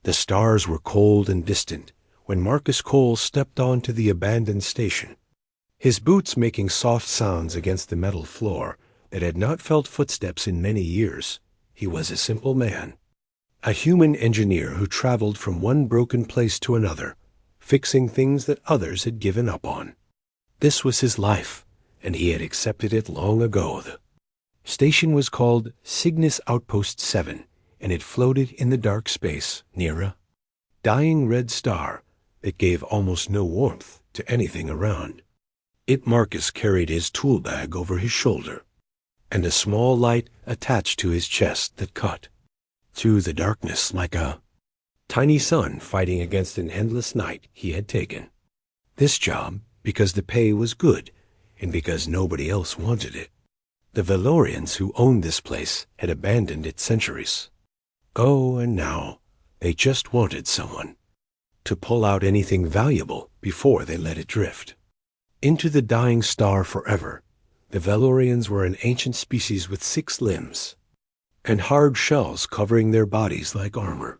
The stars were cold and distant when Marcus Cole stepped onto the abandoned station, his boots making soft sounds against the metal floor that had not felt footsteps in many years. He was a simple man, a human engineer who traveled from one broken place to another, fixing things that others had given up on. This was his life, and he had accepted it long ago. The station was called Cygnus Outpost 7, and it floated in the dark space near a dying red star that gave almost no warmth to anything around. Marcus carried his tool bag over his shoulder, and a small light attached to his chest that cut through the darkness like a tiny sun fighting against an endless night he had taken. This job, because the pay was good, and because nobody else wanted it. The Valorians who owned this place had abandoned it centuries ago, and now they just wanted someone to pull out anything valuable before they let it drift into the dying star forever. The Valorians were an ancient species with 6 limbs and hard shells covering their bodies like armor.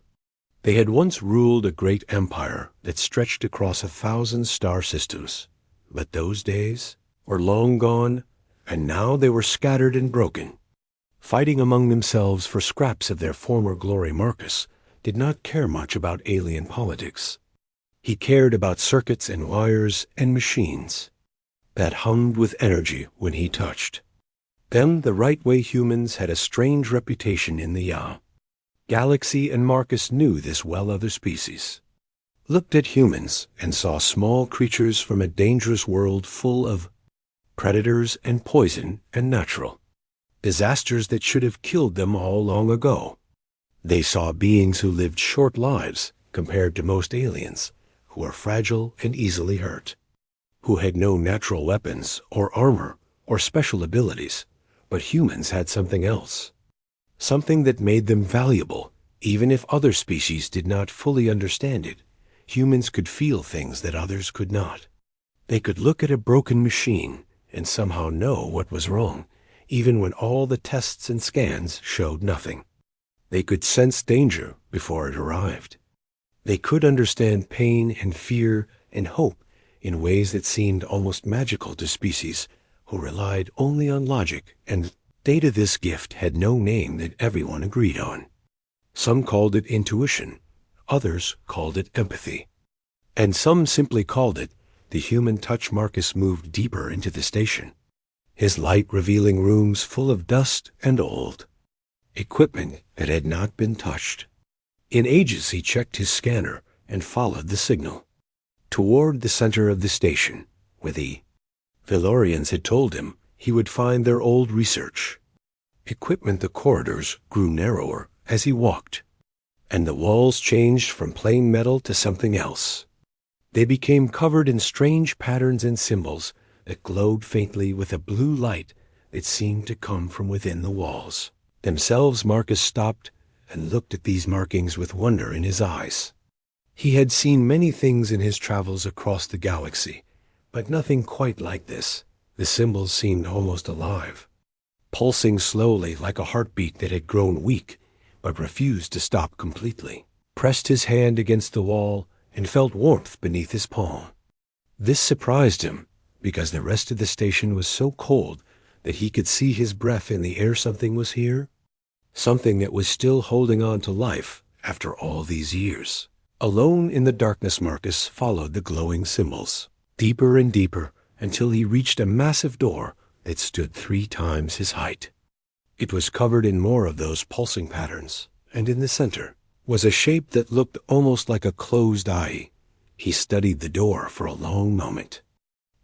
They had once ruled a great empire that stretched across 1,000 star systems, but those days were long gone, and now they were scattered and broken, fighting among themselves for scraps of their former glory. Marcus did not care much about alien politics. He cared about circuits and wires and machines that hummed with energy when he touched them. The right-way humans had a strange reputation in the galaxy, and Marcus knew this well. Other species looked at humans and saw small creatures from a dangerous world full of predators and poison and natural disasters that should have killed them all long ago. They saw beings who lived short lives compared to most aliens, who were fragile and easily hurt, who had no natural weapons or armor or special abilities. But humans had something else, something that made them valuable, even if other species did not fully understand it. Humans could feel things that others could not. They could look at a broken machine and somehow know what was wrong, even when all the tests and scans showed nothing. They could sense danger before it arrived. They could understand pain and fear and hope in ways that seemed almost magical to species who relied only on logic and data. This gift had no name that everyone agreed on. Some called it intuition, others called it empathy, and some simply called it the human touch. Marcus moved deeper into the station, his light revealing rooms full of dust and old equipment that had not been touched in ages. He checked his scanner and followed the signal toward the center of the station, where the Valorians had told him he would find their old research equipment. The corridors grew narrower as he walked, and the walls changed from plain metal to something else. They became covered in strange patterns and symbols that glowed faintly with a blue light that seemed to come from within the walls themselves. Marcus stopped and looked at these markings with wonder in his eyes. He had seen many things in his travels across the galaxy, but nothing quite like this. The symbols seemed almost alive, pulsing slowly like a heartbeat that had grown weak but refused to stop completely. Pressed his hand against the wall and felt warmth beneath his palm. This surprised him, because the rest of the station was so cold that he could see his breath in the air. Something was here, something that was still holding on to life after all these years. Alone in the darkness, Marcus followed the glowing symbols deeper and deeper until he reached a massive door that stood 3 times his height. It was covered in more of those pulsing patterns, and in the center was a shape that looked almost like a closed eye. He studied the door for a long moment,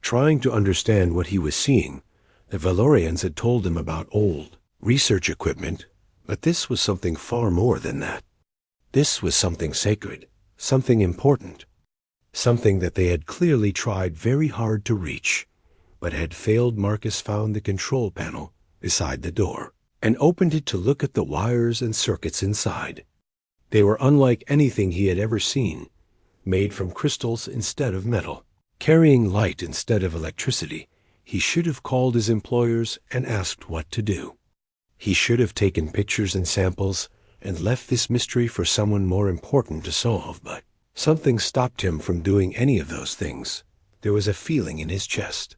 trying to understand what he was seeing. The Valorians had told him about old research equipment, but this was something far more than that. This was something sacred, something important, something that they had clearly tried very hard to reach, but had failed. Marcus found the control panel beside the door and opened it to look at the wires and circuits inside. They were unlike anything he had ever seen, made from crystals instead of metal, carrying light instead of electricity. He should have called his employers and asked what to do. He should have taken pictures and samples and left this mystery for someone more important to solve, but something stopped him from doing any of those things. There was a feeling in his chest,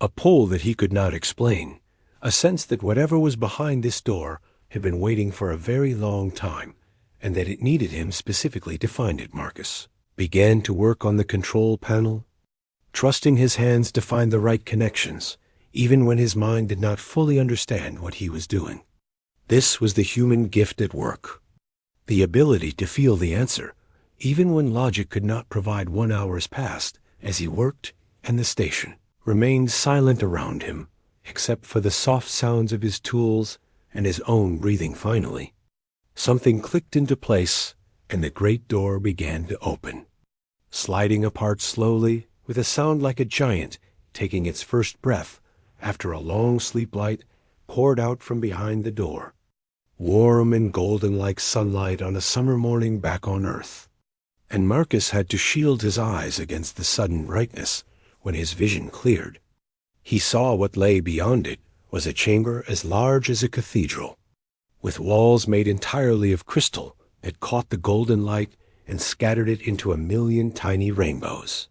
a pull that he could not explain, a sense that whatever was behind this door had been waiting for a very long time, and that it needed him specifically to find it. Marcus began to work on the control panel, trusting his hands to find the right connections, even when his mind did not fully understand what he was doing. This was the human gift at work, the ability to feel the answer, even when logic could not provide. 1 hour passed as he worked, and the station remained silent around him, except for the soft sounds of his tools and his own breathing. Finally, something clicked into place, and the great door began to open, sliding apart slowly with a sound like a giant taking its first breath after a long sleep. Light poured out from behind the door, warm and golden like sunlight on a summer morning back on Earth. And Marcus had to shield his eyes against the sudden brightness. When his vision cleared, he saw what lay beyond it was a chamber as large as a cathedral, with walls made entirely of crystal that caught the golden light and scattered it into a million tiny rainbows.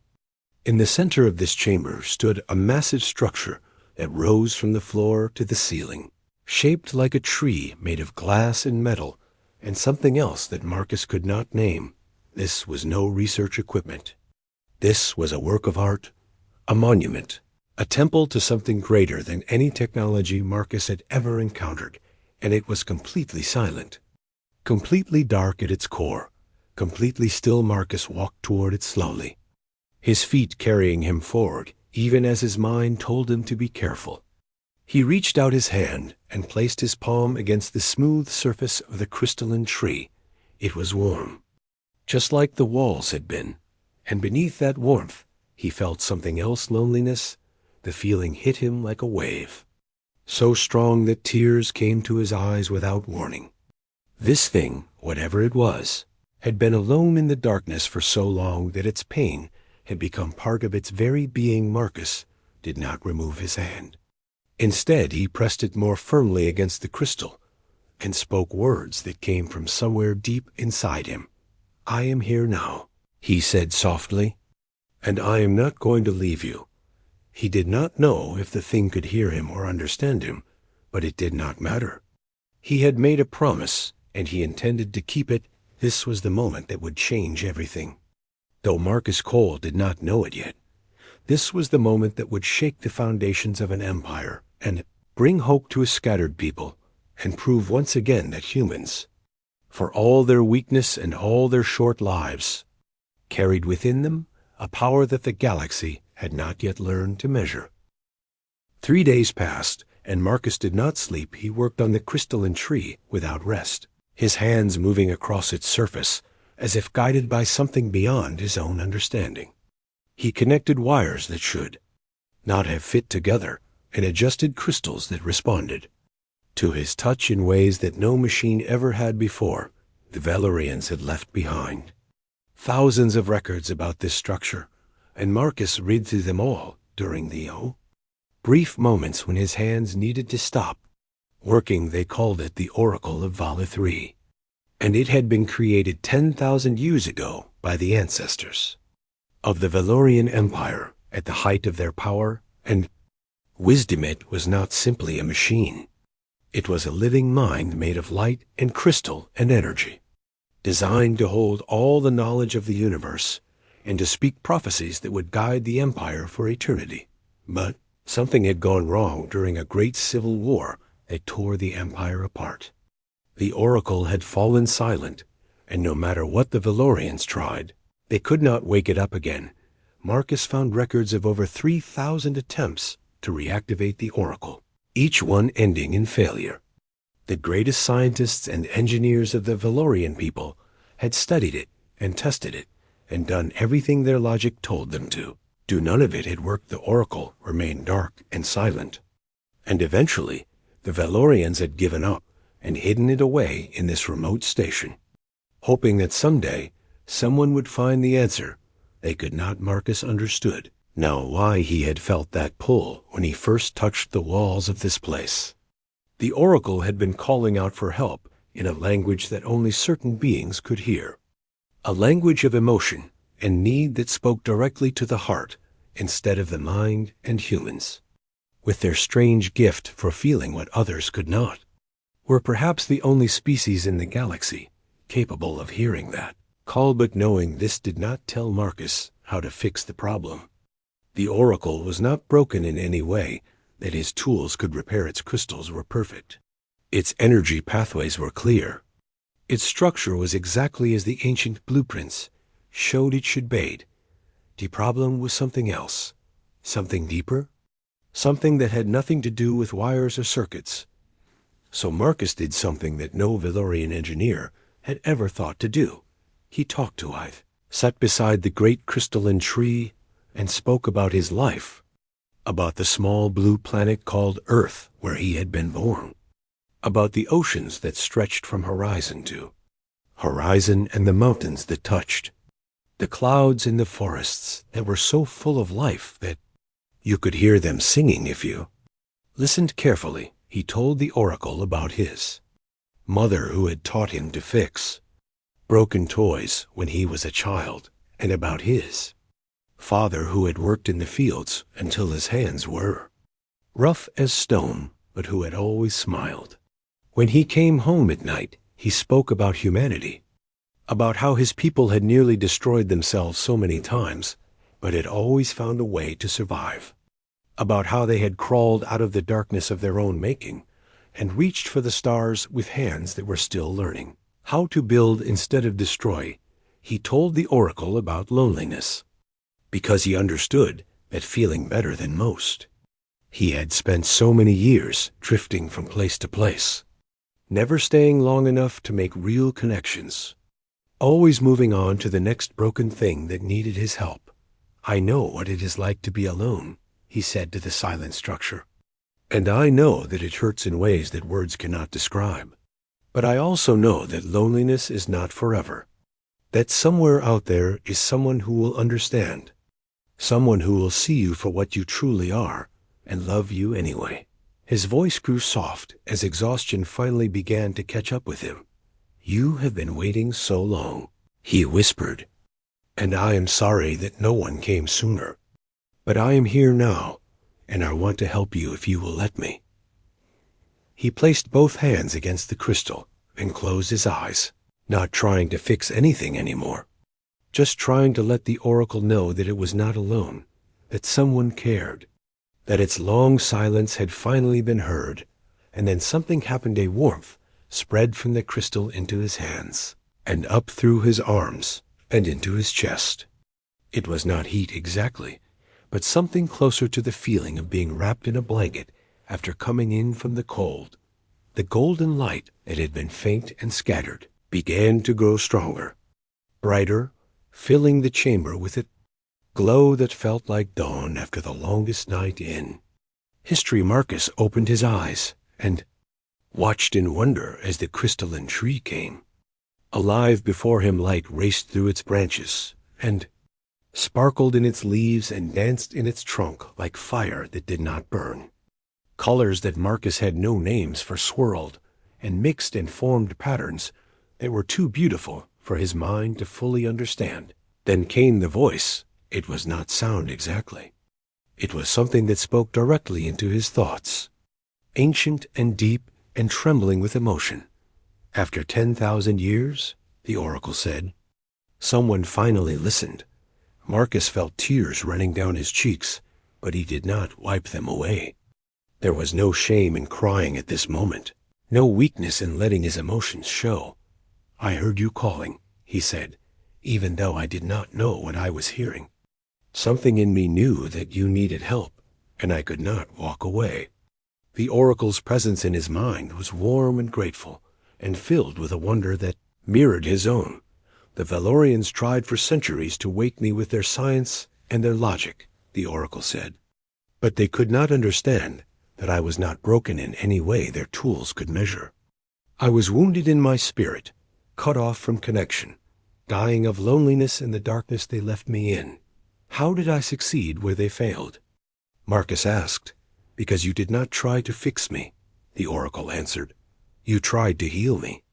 In the center of this chamber stood a massive structure that rose from the floor to the ceiling, shaped like a tree made of glass and metal and something else that Marcus could not name. This was no research equipment. This was a work of art, a monument, a temple to something greater than any technology Marcus had ever encountered, and it was completely silent, completely dark at its core, completely still. Marcus walked toward it slowly, his feet carrying him forward, even as his mind told him to be careful. He reached out his hand and placed his palm against the smooth surface of the crystalline tree. It was warm, just like the walls had been, and beneath that warmth he felt something else. Loneliness. The feeling hit him like a wave, so strong that tears came to his eyes without warning. This thing, whatever it was, had been alone in the darkness for so long that its pain had become part of its very being. Marcus did not remove his hand. Instead, he pressed it more firmly against the crystal and spoke words that came from somewhere deep inside him. "I am here now," he said softly, "and I am not going to leave you." He did not know if the thing could hear him or understand him, but it did not matter. He had made a promise, and he intended to keep it. This was the moment that would change everything. Though Marcus Cole did not know it yet, this was the moment that would shake the foundations of an empire and bring hope to a scattered people and prove once again that humans, for all their weakness and all their short lives, carried within them a power that the galaxy had not yet learned to measure. 3 days passed, and Marcus did not sleep. He worked on the crystalline tree without rest, his hands moving across its surface as if guided by something beyond his own understanding. He connected wires that should not have fit together and adjusted crystals that responded to his touch in ways that no machine ever had before. The Valerians had left behind thousands of records about this structure, and Marcus read through them all during the brief moments when his hands needed to stop working. They called it the Oracle of Vala 3, and it had been created 10,000 years ago by the ancestors of the Valorian Empire at the height of their power and wisdom. It was not simply a machine. It was a living mind made of light and crystal and energy, designed to hold all the knowledge of the universe and to speak prophecies that would guide the empire for eternity. But something had gone wrong during a great civil war that tore the empire apart. The Oracle had fallen silent, and no matter what the Valorians tried, they could not wake it up again. Marcus found records of over 3,000 attempts to reactivate the Oracle, each one ending in failure. The greatest scientists and engineers of the Valorian people had studied it and tested it and done everything their logic told them to do. None of it had worked. The Oracle remained dark and silent, and eventually the Valorians had given up and hidden it away in this remote station, hoping that someday someone would find the answer. They could not. Marcus understood now why he had felt that pull when he first touched the walls of this place. The Oracle had been calling out for help, in a language that only certain beings could hear. A language of emotion and need that spoke directly to the heart instead of the mind and humans, with their strange gift for feeling what others could not. Were perhaps the only species in the galaxy capable of hearing that. But knowing this did not tell Marcus how to fix the problem. The oracle was not broken in any way that his tools could repair. Its crystals were perfect. Its energy pathways were clear. Its structure was exactly as the ancient blueprints showed it should be. The problem was something else, something deeper, something that had nothing to do with wires or circuits. So Marcus did something that no Valorian engineer had ever thought to do. He talked to Ive, sat beside the great crystalline tree, and spoke about his life, about the small blue planet called Earth where he had been born, about the oceans that stretched from horizon to horizon and the mountains that touched, the clouds and the forests that were so full of life that you could hear them singing if you listened carefully. He told the oracle about his mother who had taught him to fix broken toys when he was a child, and about his father who had worked in the fields until his hands were rough as stone, but who had always smiled. When he came home at night, he spoke about humanity, about how his people had nearly destroyed themselves so many times, but had always found a way to survive, about how they had crawled out of the darkness of their own making and reached for the stars with hands that were still learning how to build instead of destroy. He told the oracle about loneliness, because he understood that feeling better than most. He had spent so many years drifting from place to place, never staying long enough to make real connections, always moving on to the next broken thing that needed his help. I know what it is like to be alone, he said to the silent structure. And I know that it hurts in ways that words cannot describe. But I also know that loneliness is not forever, that somewhere out there is someone who will understand, someone who will see you for what you truly are and love you anyway. His voice grew soft as exhaustion finally began to catch up with him. You have been waiting so long, he whispered, and I am sorry that no one came sooner. But I am here now, and I want to help you if you will let me. He placed both hands against the crystal and closed his eyes, not trying to fix anything anymore, just trying to let the oracle know that it was not alone, that someone cared, that its long silence had finally been heard. And then something happened. A warmth spread from the crystal into his hands and up through his arms and into his chest. It was not heat exactly, but something closer to the feeling of being wrapped in a blanket after coming in from the cold. The golden light that had been faint and scattered began to grow stronger, brighter, filling the chamber with a glow that felt like dawn after the longest night in history. Marcus opened his eyes and watched in wonder as the crystalline tree came alive before him. Light raced through its branches and sparkled in its leaves and danced in its trunk like fire that did not burn. Colors that Marcus had no names for swirled and mixed and formed patterns that were too beautiful for his mind to fully understand. Then came the voice. It was not sound exactly. It was something that spoke directly into his thoughts, ancient and deep and trembling with emotion. After 10,000 years, the oracle said. Someone finally listened. Marcus felt tears running down his cheeks, but he did not wipe them away. There was no shame in crying at this moment, no weakness in letting his emotions show. I heard you calling, he said, even though I did not know what I was hearing. Something in me knew that you needed help, and I could not walk away. The oracle's presence in his mind was warm and grateful, and filled with a wonder that mirrored his own. The Valorians tried for centuries to wake me with their science and their logic, the oracle said. But they could not understand that I was not broken in any way their tools could measure. I was wounded in my spirit, cut off from connection, dying of loneliness in the darkness they left me in. How did I succeed where they failed? Marcus asked. Because you did not try to fix me, the oracle answered. You tried to heal me.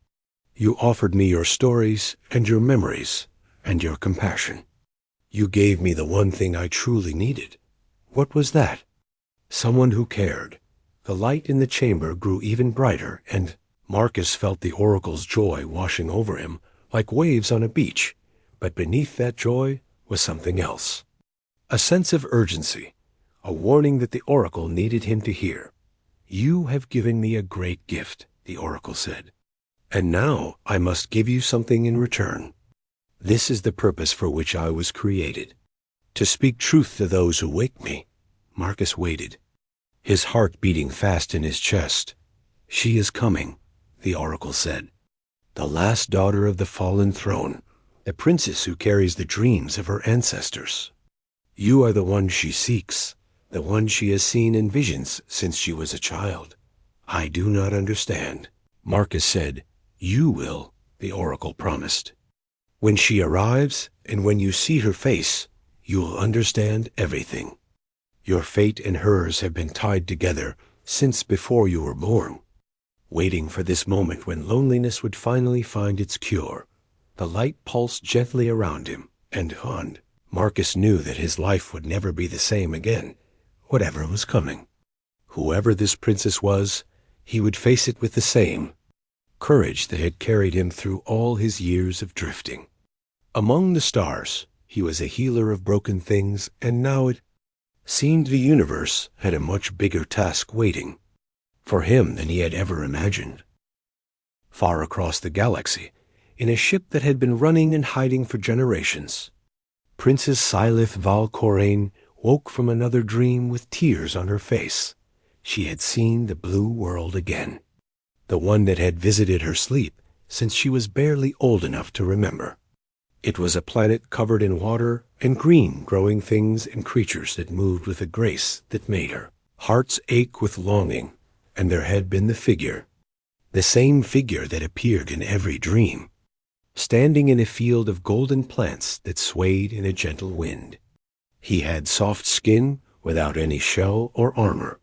You offered me your stories and your memories and your compassion. You gave me the one thing I truly needed. What was that? Someone who cared. The light in the chamber grew even brighter, and Marcus felt the oracle's joy washing over him like waves on a beach. But beneath that joy was something else. A sense of urgency, a warning that the oracle needed him to hear. You have given me a great gift, the oracle said. And now I must give you something in return. This is the purpose for which I was created. To speak truth to those who wake me. Marcus waited, his heart beating fast in his chest. She is coming, the oracle said. The last daughter of the fallen throne, the princess who carries the dreams of her ancestors. You are the one she seeks, the one she has seen in visions since she was a child. I do not understand, Marcus said. You will, the oracle promised. When she arrives, and when you see her face, you will understand everything. Your fate and hers have been tied together since before you were born. Waiting for this moment when loneliness would finally find its cure, the light pulsed gently around him, and Marcus knew that his life would never be the same again, whatever was coming. Whoever this princess was, he would face it with the same courage that had carried him through all his years of drifting. Among the stars, he was a healer of broken things, and now it seemed the universe had a much bigger task waiting for him than he had ever imagined. Far across the galaxy, in a ship that had been running and hiding for generations, Princess Sylith Valcorain woke from another dream with tears on her face. She had seen the blue world again, the one that had visited her sleep since she was barely old enough to remember. It was a planet covered in water and green growing things and creatures that moved with a grace that made her hearts ache with longing, and there had been the same figure that appeared in every dream, standing in a field of golden plants that swayed in a gentle wind. He had soft skin without any shell or armor,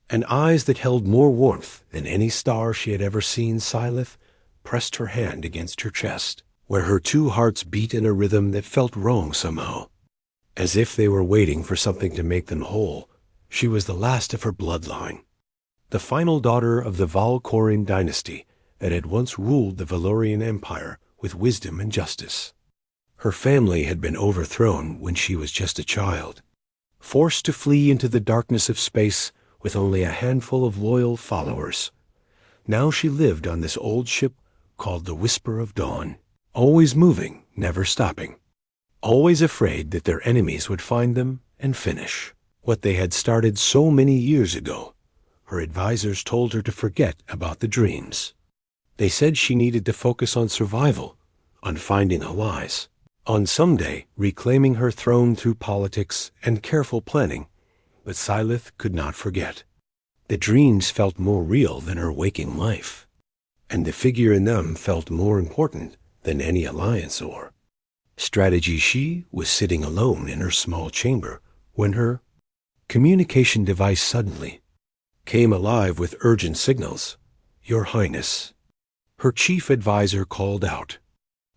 and eyes that held more warmth than any star she had ever seen. Sylith pressed her hand against her chest, where her two hearts beat in a rhythm that felt wrong somehow, as if they were waiting for something to make them whole. She was the last of her bloodline, the final daughter of the Valcorin dynasty that had once ruled the Valorian Empire with wisdom and justice. Her family had been overthrown when she was just a child, forced to flee into the darkness of space with only a handful of loyal followers. Now she lived on this old ship called the Whisper of Dawn, always moving, never stopping, always afraid that their enemies would find them and finish what they had started so many years ago. Her advisors told her to forget about the dreams. They said she needed to focus on survival, on finding allies, on someday reclaiming her throne through politics and careful planning. But Sylith could not forget. The dreams felt more real than her waking life, and the figure in them felt more important than any alliance or strategy. She was sitting alone in her small chamber when her communication device suddenly came alive with urgent signals. Your Highness, her chief advisor called out.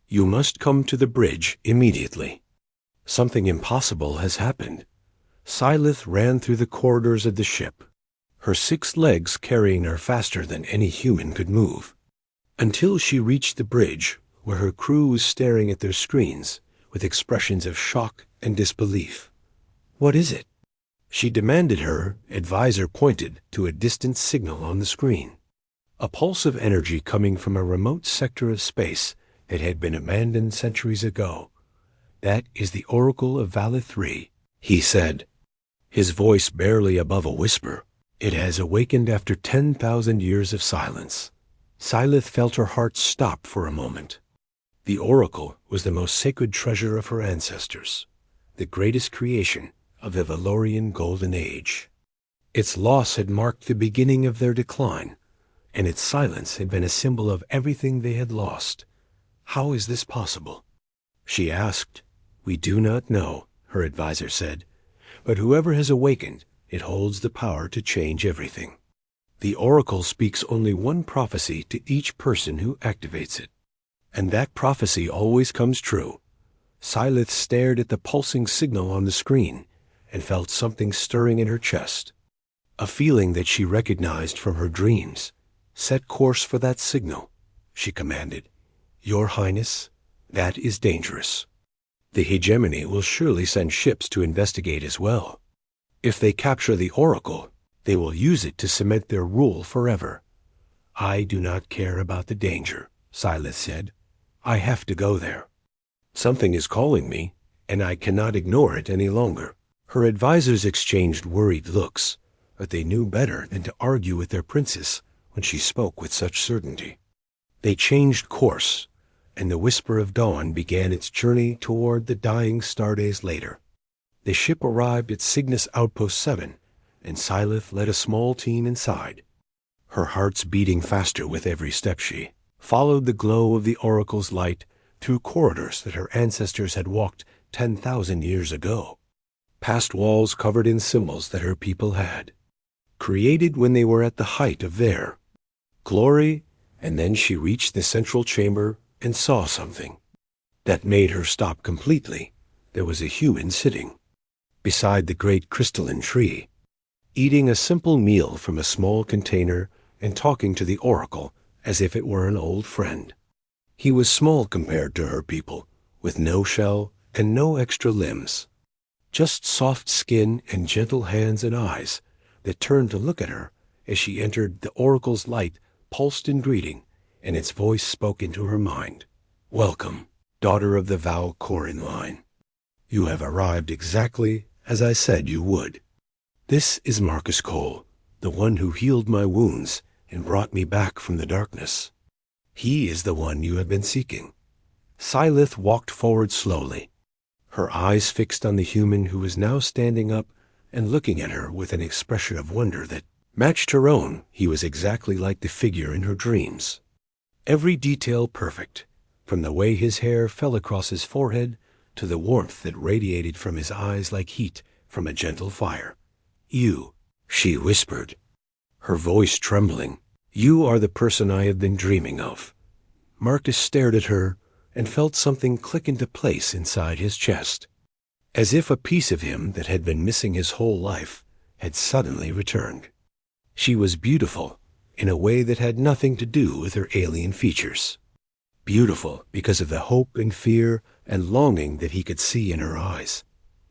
You must come to the bridge immediately. Something impossible has happened. Sylith ran through the corridors of the ship, her 6 legs carrying her faster than any human could move, until she reached the bridge where her crew was staring at their screens with expressions of shock and disbelief. What is it? She demanded. Her advisor pointed to a distant signal on the screen, a pulse of energy coming from a remote sector of space that had been abandoned centuries ago. That is the Oracle of Valith III, he said, his voice barely above a whisper. It has awakened after 10,000 years of silence. Sylith felt her heart stop for a moment. The Oracle was the most sacred treasure of her ancestors, the greatest creation of the Valorian Golden Age. Its loss had marked the beginning of their decline, and its silence had been a symbol of everything they had lost. How is this possible? She asked. We do not know, her advisor said, but whoever has awakened, it holds the power to change everything. The oracle speaks only one prophecy to each person who activates it. And that prophecy always comes true. Sylith stared at the pulsing signal on the screen and felt something stirring in her chest. A feeling that she recognized from her dreams. Set course for that signal, she commanded. Your Highness, that is dangerous. The hegemony will surely send ships to investigate as well. If they capture the oracle, they will use it to cement their rule forever. I do not care about the danger, Sylith said. I have to go there. Something is calling me, and I cannot ignore it any longer. Her advisors exchanged worried looks, but they knew better than to argue with their princess when she spoke with such certainty. They changed course, and the Whisper of Dawn began its journey toward the dying stardays later. The ship arrived at Cygnus Outpost 7, and Sylith led a small team inside. Her heart's beating faster with every step. She followed the glow of the oracle's light through corridors that her ancestors had walked 10,000 years ago, past walls covered in symbols that her people had created when they were at the height of their glory, and then she reached the central chamber and saw something that made her stop completely. There was a human sitting beside the great crystalline tree, eating a simple meal from a small container and talking to the oracle as if it were an old friend. He was small compared to her people, with no shell and no extra limbs, just soft skin and gentle hands and eyes that turned to look at her as she entered. The oracle's light pulsed in greeting, and its voice spoke into her mind. Welcome, daughter of the Valkorin line. You have arrived exactly as I said you would. This is Marcus Cole, the one who healed my wounds and brought me back from the darkness. He is the one you have been seeking. Sylith walked forward slowly, her eyes fixed on the human who was now standing up and looking at her with an expression of wonder that matched her own. He was exactly like the figure in her dreams. Every detail perfect, from the way his hair fell across his forehead to the warmth that radiated from his eyes like heat from a gentle fire. You, she whispered, her voice trembling. You are the person I have been dreaming of. Marcus stared at her and felt something click into place inside his chest, as if a piece of him that had been missing his whole life had suddenly returned. She was beautiful in a way that had nothing to do with her alien features. Beautiful because of the hope and fear and longing that he could see in her eyes.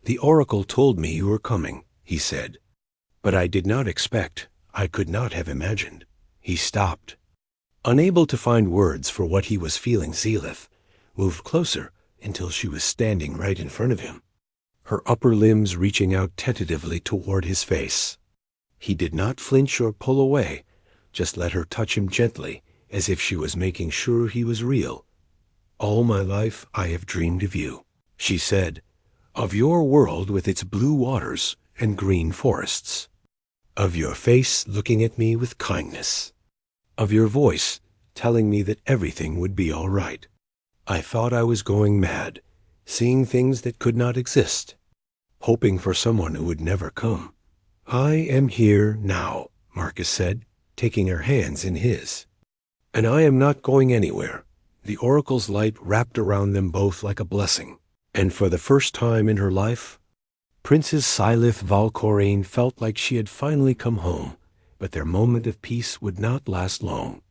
The oracle told me you were coming, he said, but I did not expect, I could not have imagined. He stopped, unable to find words for what he was feeling. Sylith moved closer until she was standing right in front of him, her upper limbs reaching out tentatively toward his face. He did not flinch or pull away, just let her touch him gently, as if she was making sure he was real. All my life I have dreamed of you, she said, of your world with its blue waters and green forests, of your face looking at me with kindness, of your voice telling me that everything would be all right. I thought I was going mad, seeing things that could not exist, hoping for someone who would never come. I am here now, Marcus said, taking her hands in his. And I am not going anywhere. The oracle's light wrapped around them both like a blessing, and for the first time in her life, Princess Sylith Valkorin felt like she had finally come home, but their moment of peace would not last long.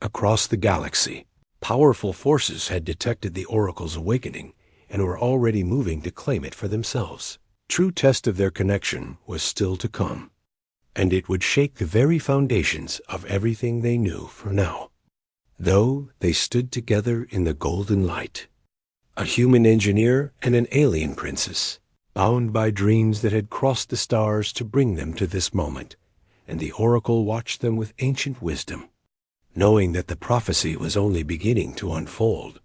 Across the galaxy, powerful forces had detected the oracle's awakening and were already moving to claim it for themselves. True test of their connection was still to come, and it would shake the very foundations of everything they knew for now. Though they stood together in the golden light, a human engineer and an alien princess, bound by dreams that had crossed the stars to bring them to this moment, and the oracle watched them with ancient wisdom, knowing that the prophecy was only beginning to unfold.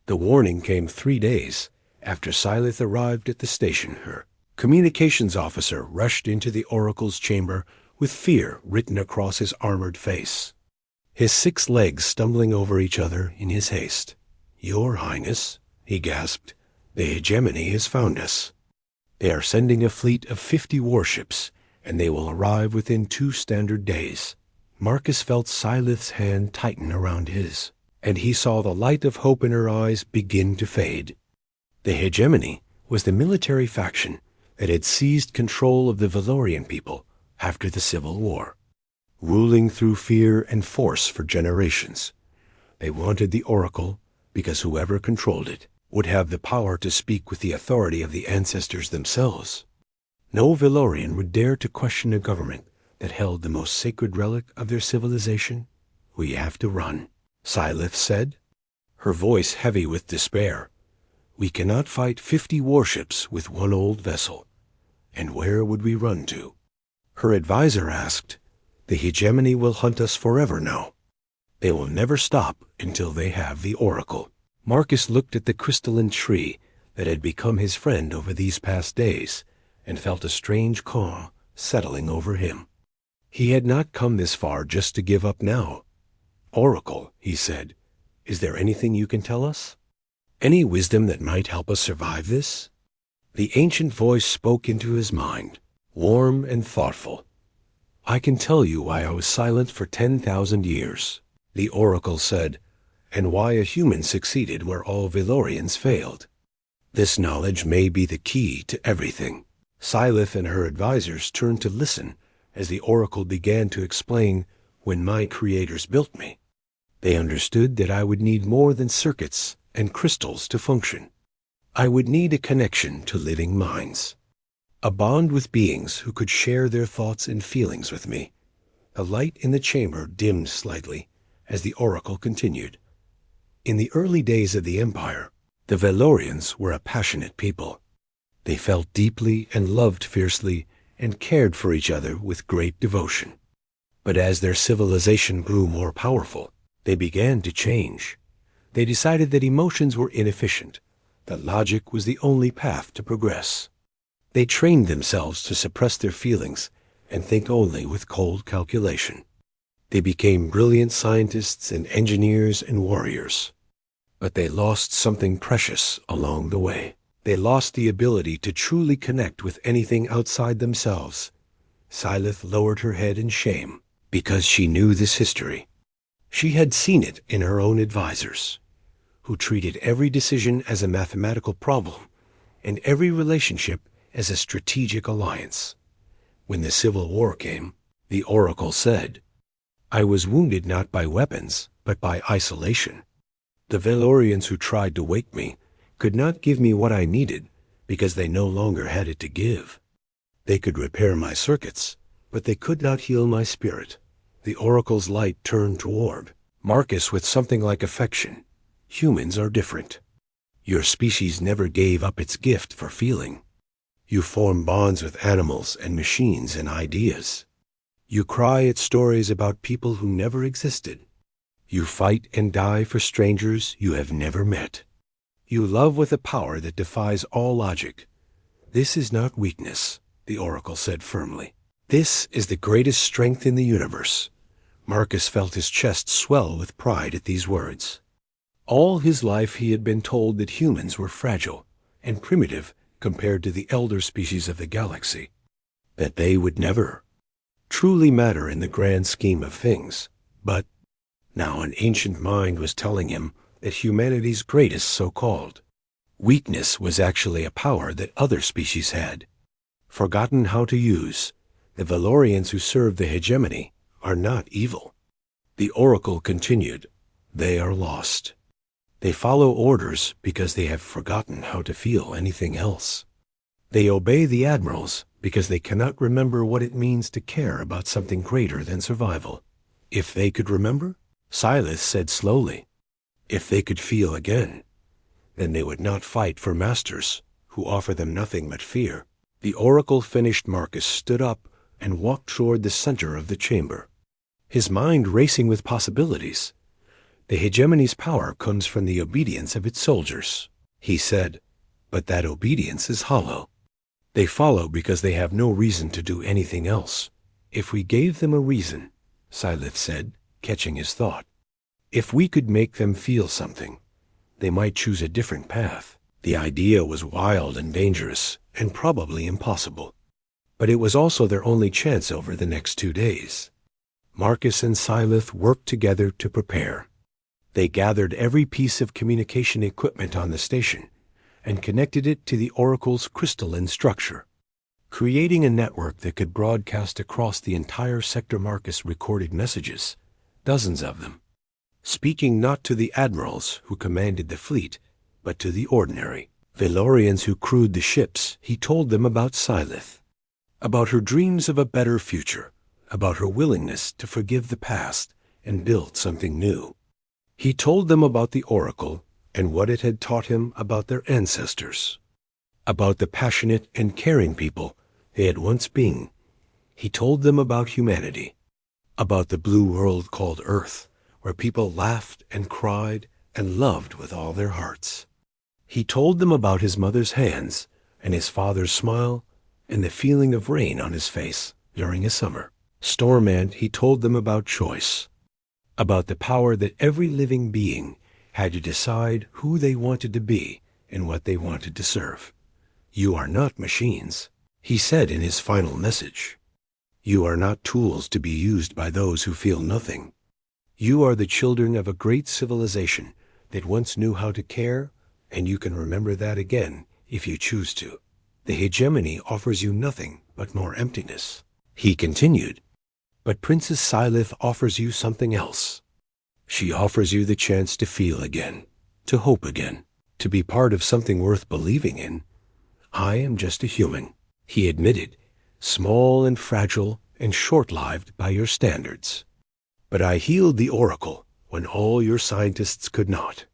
The warning came 3 days after Sylith arrived at the station. Her communications officer rushed into the oracle's chamber with fear written across his armored face, his 6 legs stumbling over each other in his haste. Your Highness, he gasped, the hegemony has found us. They are sending a fleet of 50 warships and they will arrive within 2 standard days. Marcus felt Silith's hand tighten around his, and he saw the light of hope in her eyes begin to fade. The hegemony was the military faction that had seized control of the Valorian people after the Civil War, ruling through fear and force for generations. They wanted the Oracle because whoever controlled it would have the power to speak with the authority of the ancestors themselves. No Valorian would dare to question a government that held the most sacred relic of their civilization. "We have to run," Silith said, her voice heavy with despair. "We cannot fight 50 warships with one old vessel. And where would we run to?" Her advisor asked, "The hegemony will hunt us forever now. They will never stop until they have the Oracle." Marcus looked at the crystalline tree that had become his friend over these past days and felt a strange calm settling over him. He had not come this far just to give up now. "Oracle," he said, "is there anything you can tell us? Any wisdom that might help us survive this?" The ancient voice spoke into his mind, warm and thoughtful. "I can tell you why I was silent for 10,000 years," the Oracle said, "and why a human succeeded where all Valorians failed. This knowledge may be the key to everything." Silith and her advisors turned to listen as the Oracle began to explain, "When my creators built me, they understood that I would need more than circuits and crystals to function. I would need a connection to living minds, a bond with beings who could share their thoughts and feelings with me." The light in the chamber dimmed slightly as the Oracle continued. "In the early days of the Empire, the Valorians were a passionate people. They felt deeply and loved fiercely and cared for each other with great devotion. But as their civilization grew more powerful, they began to change. They decided that emotions were inefficient, that logic was the only path to progress. They trained themselves to suppress their feelings and think only with cold calculation. They became brilliant scientists and engineers and warriors. But they lost something precious along the way. They lost the ability to truly connect with anything outside themselves." Silith lowered her head in shame because she knew this history. She had seen it in her own advisors, who treated every decision as a mathematical problem and every relationship as a strategic alliance. When the Civil War came, the Oracle said, "I was wounded not by weapons, but by isolation. The Valorians who tried to wake me could not give me what I needed because they no longer had it to give. They could repair my circuits, but they could not heal my spirit." The Oracle's light turned toward Marcus with something like affection. "Humans are different. Your species never gave up its gift for feeling. You form bonds with animals and machines and ideas. You cry at stories about people who never existed. You fight and die for strangers you have never met. You love with a power that defies all logic. This is not weakness," the Oracle said firmly. "This is the greatest strength in the universe." Marcus felt his chest swell with pride at these words. All his life he had been told that humans were fragile and primitive compared to the elder species of the galaxy, that they would never truly matter in the grand scheme of things. But now an ancient mind was telling him that humanity's greatest so-called weakness was actually a power that other species had, forgotten how to use. The Valorians who serve the hegemony are not evil. The Oracle continued, "They are lost. They follow orders because they have forgotten how to feel anything else. They obey the admirals because they cannot remember what it means to care about something greater than survival. If they could remember," Silith said slowly, "if they could feel again, then they would not fight for masters who offer them nothing but fear." The Oracle finished. Marcus stood up and walked toward the center of the chamber, his mind racing with possibilities. "The hegemony's power comes from the obedience of its soldiers," he said, "but that obedience is hollow. They follow because they have no reason to do anything else. If we gave them a reason," Silith said, catching his thought, "if we could make them feel something, they might choose a different path." The idea was wild and dangerous and probably impossible. But it was also their only chance over the next 2 days. Marcus and Silith worked together to prepare. They gathered every piece of communication equipment on the station and connected it to the Oracle's crystalline structure, creating a network that could broadcast across the entire sector. Marcus recorded messages, dozens of them, speaking not to the admirals who commanded the fleet, but to the ordinary Valorians who crewed the ships. He told them about Silith, about her dreams of a better future, about her willingness to forgive the past and build something new. He told them about the Oracle and what it had taught him about their ancestors, about the passionate and caring people they had once been. He told them about humanity, about the blue world called Earth, where people laughed and cried and loved with all their hearts. He told them about his mother's hands and his father's smile and the feeling of rain on his face during a summer storm. And he told them about choice, about the power that every living being had to decide who they wanted to be and what they wanted to serve. You are not machines, he said in his final message. You are not tools to be used by those who feel nothing. You are the children of a great civilization that once knew how to care, and you can remember that again if you choose to. The hegemony offers you nothing but more emptiness. He continued, but Princess Silith offers you something else. She offers you the chance to feel again, to hope again, to be part of something worth believing in. I am just a human, he admitted, small and fragile and short-lived by your standards. But I healed the Oracle when all your scientists could not.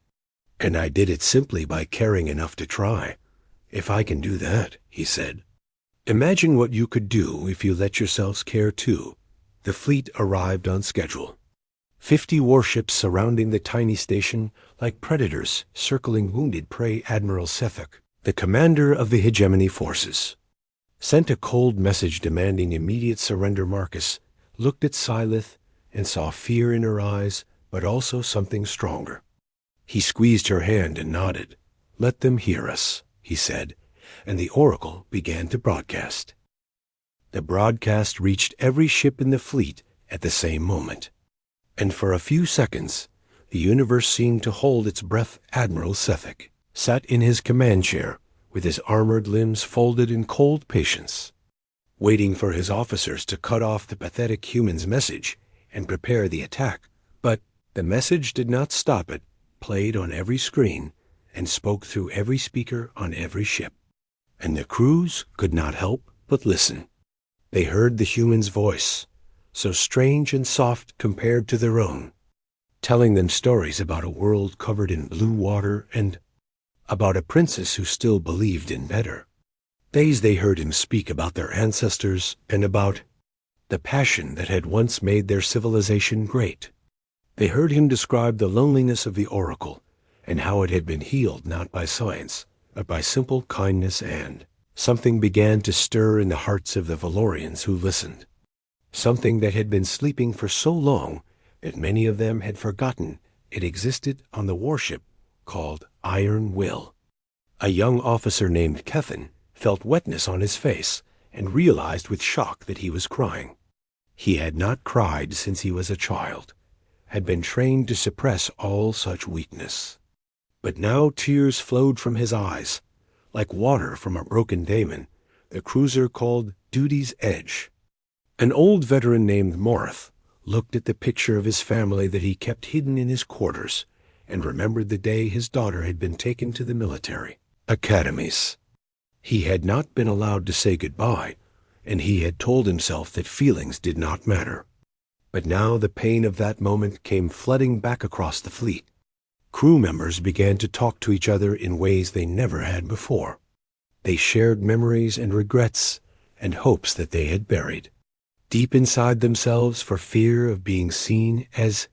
And I did it simply by caring enough to try. If I can do that, he said. Imagine what you could do if you let yourselves care too. The fleet arrived on schedule. 50 warships surrounding the tiny station like predators circling wounded prey. Admiral Sefik, the commander of the hegemony forces, sent a cold message demanding immediate surrender. Marcus looked at Silith and saw fear in her eyes, but also something stronger. He squeezed her hand and nodded. Let them hear us, he said, and the Oracle began to broadcast. The broadcast reached every ship in the fleet at the same moment, and for a few seconds the universe seemed to hold its breath. Admiral Sefik sat in his command chair with his armored limbs folded in cold patience, waiting for his officers to cut off the pathetic human's message and prepare the attack. But the message did not stop. It played on every screen and spoke through every speaker on every ship, and the crews could not help but listen. They heard the human's voice, so strange and soft compared to their own, telling them stories about a world covered in blue water and about a princess who still believed in better days. They heard him speak about their ancestors and about the passion that had once made their civilization great. They heard him describe the loneliness of the Oracle and how it had been healed not by science, but by simple kindness. And something began to stir in the hearts of the Valorians who listened, something that had been sleeping for so long that many of them had forgotten it existed on the warship called Iron Will. A young officer named Kethin felt wetness on his face and realized with shock that he was crying. He had not cried since he was a child, had been trained to suppress all such weakness. But now tears flowed from his eyes, like water from a broken daemon, the cruiser called Duty's Edge. An old veteran named Morith looked at the picture of his family that he kept hidden in his quarters and remembered the day his daughter had been taken to the military academies. He had not been allowed to say goodbye, and he had told himself that feelings did not matter. But now the pain of that moment came flooding back across the fleet. Crew members began to talk to each other in ways they never had before. They shared memories and regrets and hopes that they had buried deep inside themselves for fear of being seen as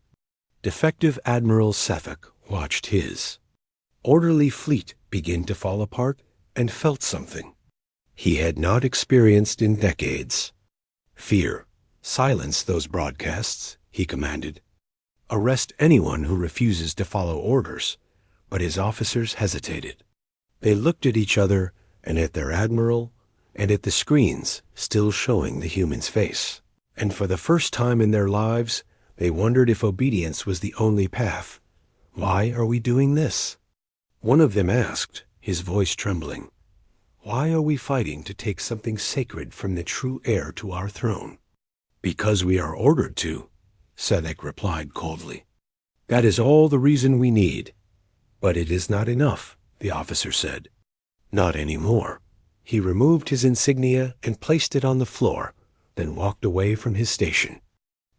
defective. Admiral Sefik watched his orderly fleet begin to fall apart and felt something he had not experienced in decades. Fear. Silence those broadcasts, he commanded. Arrest anyone who refuses to follow orders. But his officers hesitated. They looked at each other and at their admiral, and at the screens still showing the human's face. And for the first time in their lives, they wondered if obedience was the only path. "Why are we doing this?" One of them asked, his voice trembling. "Why are we fighting to take something sacred from the true heir to our throne?" "Because we are ordered to," Sedek replied coldly. "That is all the reason we need." "But it is not enough," the officer said. "Not anymore." He removed his insignia and placed it on the floor, then walked away from his station.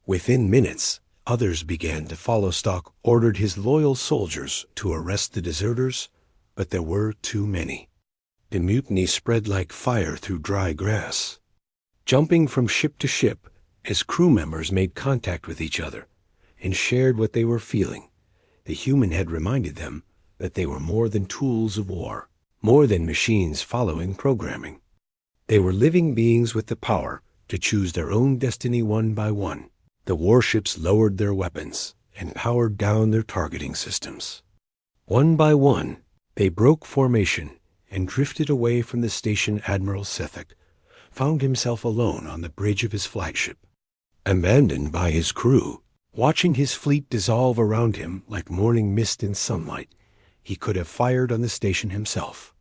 Within minutes, others began to follow. Stock ordered his loyal soldiers to arrest the deserters, but there were too many. The mutiny spread like fire through dry grass. Jumping from ship to ship, as crew members made contact with each other and shared what they were feeling, the human had reminded them that they were more than tools of war, more than machines following programming. They were living beings with the power to choose their own destiny one by one. The warships lowered their weapons and powered down their targeting systems. One by one, they broke formation and drifted away from the station. Admiral Sethek found himself alone on the bridge of his flagship, abandoned by his crew. Watching his fleet dissolve around him like morning mist in sunlight, he could have fired on the station himself.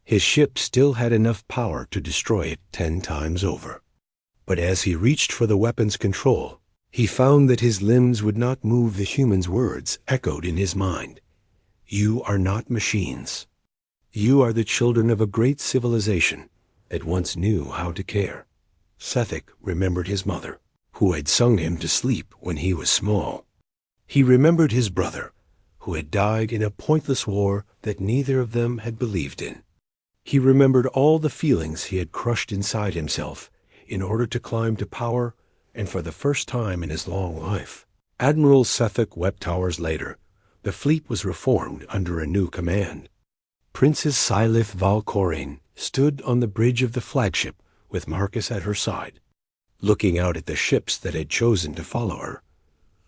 His ship still had enough power to destroy it 10 times over. But as he reached for the weapon's control, he found that his limbs would not move. The human's words echoed in his mind. "You are not machines. You are the children of a great civilization that once knew how to care." Sethek remembered his mother, who had sung him to sleep when he was small. He remembered his brother, who had died in a pointless war that neither of them had believed in. He remembered all the feelings he had crushed inside himself in order to climb to power, and for the first time in his long life, Admiral Sethek wept. Hours later, the fleet was reformed under a new command. Princess Sylith Valkorine stood on the bridge of the flagship with Marcus at her side, looking out at the ships that had chosen to follow her.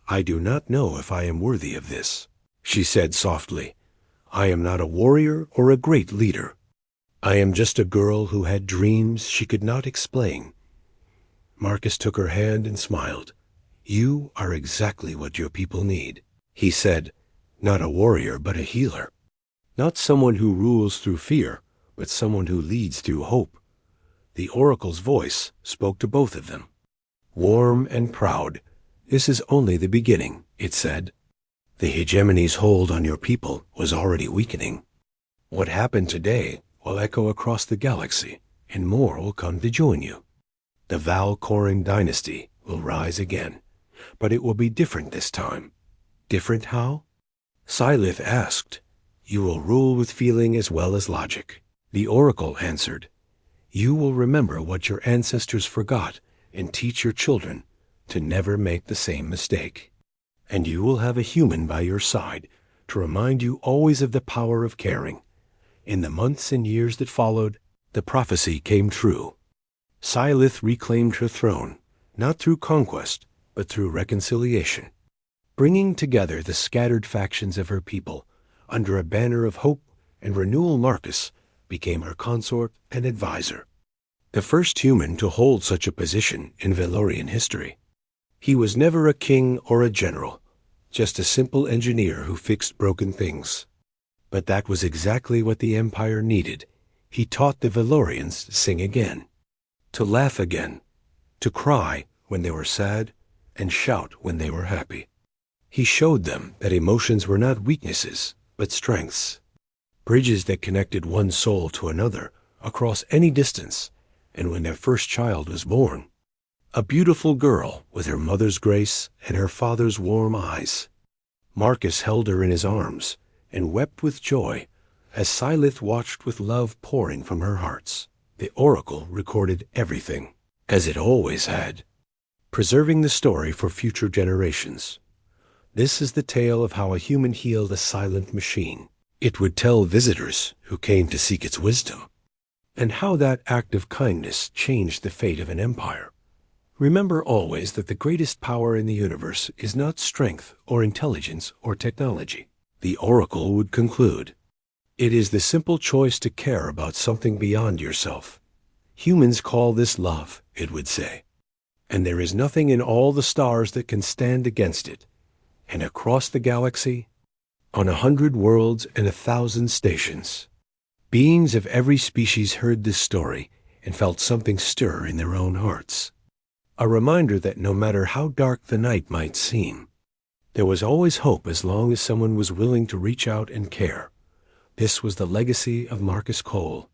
"I do not know if I am worthy of this," she said softly. "I am not a warrior or a great leader. I am just a girl who had dreams she could not explain." Marcus took her hand and smiled. "You are exactly what your people need," he said. "Not a warrior, but a healer. Not someone who rules through fear, but someone who leads through hope." The oracle's voice spoke to both of them. Warm and proud, "This is only the beginning," it said. "The hegemony's hold on your people was already weakening. What happened today will echo across the galaxy, and more will come to join you. The Valkorine dynasty will rise again, but it will be different this time." "Different how?" Sylith asked. "You will rule with feeling as well as logic." The oracle answered. "You will remember what your ancestors forgot and teach your children to never make the same mistake. And you will have a human by your side to remind you always of the power of caring." In the months and years that followed, the prophecy came true. Sylith reclaimed her throne, not through conquest, but through reconciliation, bringing together the scattered factions of her people under a banner of hope and renewal. Marcus became her consort and advisor, the first human to hold such a position in Valorian history. He was never a king or a general, just a simple engineer who fixed broken things. But that was exactly what the Empire needed. He taught the Valorians to sing again, to laugh again, to cry when they were sad, and shout when they were happy. He showed them that emotions were not weaknesses, but strengths, bridges that connected one soul to another across any distance. And when their first child was born, a beautiful girl with her mother's grace and her father's warm eyes, Marcus held her in his arms and wept with joy as Sylith watched with love pouring from her hearts. The oracle recorded everything, as it always had, preserving the story for future generations. This is the tale of how a human healed a silent machine. It would tell visitors who came to seek its wisdom, and how that act of kindness changed the fate of an empire. Remember always that the greatest power in the universe is not strength or intelligence or technology. The oracle would conclude. It is the simple choice to care about something beyond yourself. Humans call this love, it would say. And there is nothing in all the stars that can stand against it. And across the galaxy, on 100 worlds and 1,000 stations, beings of every species heard this story and felt something stir in their own hearts. A reminder that no matter how dark the night might seem, there was always hope as long as someone was willing to reach out and care. This was the legacy of Marcus Cole,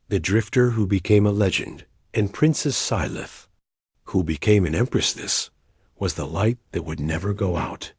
the drifter who became a legend, and Princess Sylith, who became an empress. This was the light that would never go out.